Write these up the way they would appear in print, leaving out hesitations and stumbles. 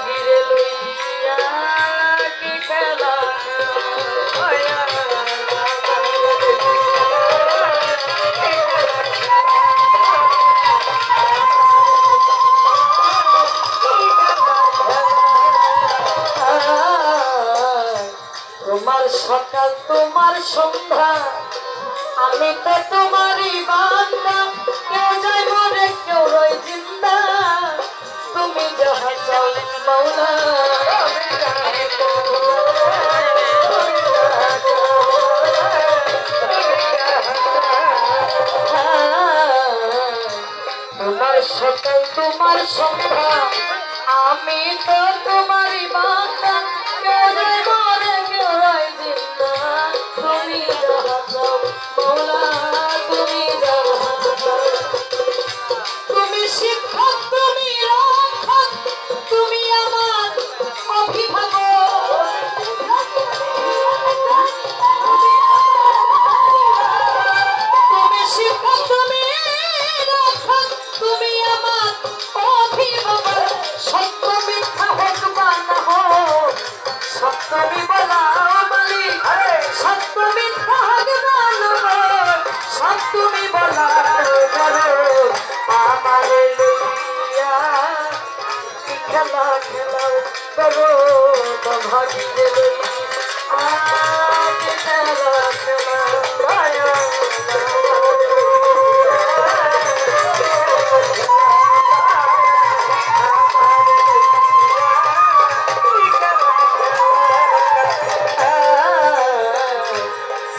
ঘিরে লইয়া কি খেলা তোমার সকাল তোমার সন্ধ্যা আমি তো তোমারই বান্দা কেউ যায় মরে কেউ রয় জিন্দা তুমি যাহা চাও মাওলা তোমার সকাল তোমার সন্ধ্যা আমি তো তোমারই বান্দা কেউ যায় মরে কেউ রয় জিন্দা তুমি যাহা চাও মাওলা তুমি যাহা চাও তুমি শিক্ষক তুমি রক্ষক তুমি আমার অভিভাবক তুমি শিক্ষক তুমি রক্ষক তুমি আমার অভিভাবক সত্য মিথ্যা হোক বা না হোক সত্যমি বলা মালিক সত্য মিথ্যা হোক বা না হোক সত্যমি বলা আমার লইয়া কি খেলা খেলাও করো ভাগিরে লই আজ খেলা খেলা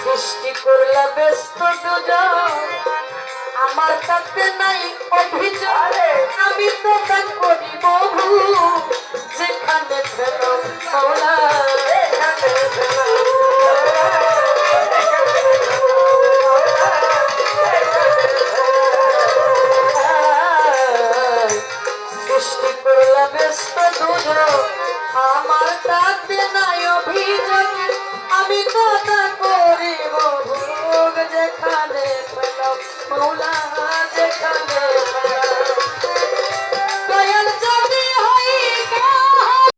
সৃষ্টি করলা ব্যস্ত দুজন আমার কাছে নাই অভিযোগ আমি তো তা করি বহু যেখানে ফেলো মাওলা সৃষ্টি করলা ব্যস্ত দুজন আমার কাছে নাই অভিযোগ আমি তো তা করি বহু যেখানে ফেলো মাওলা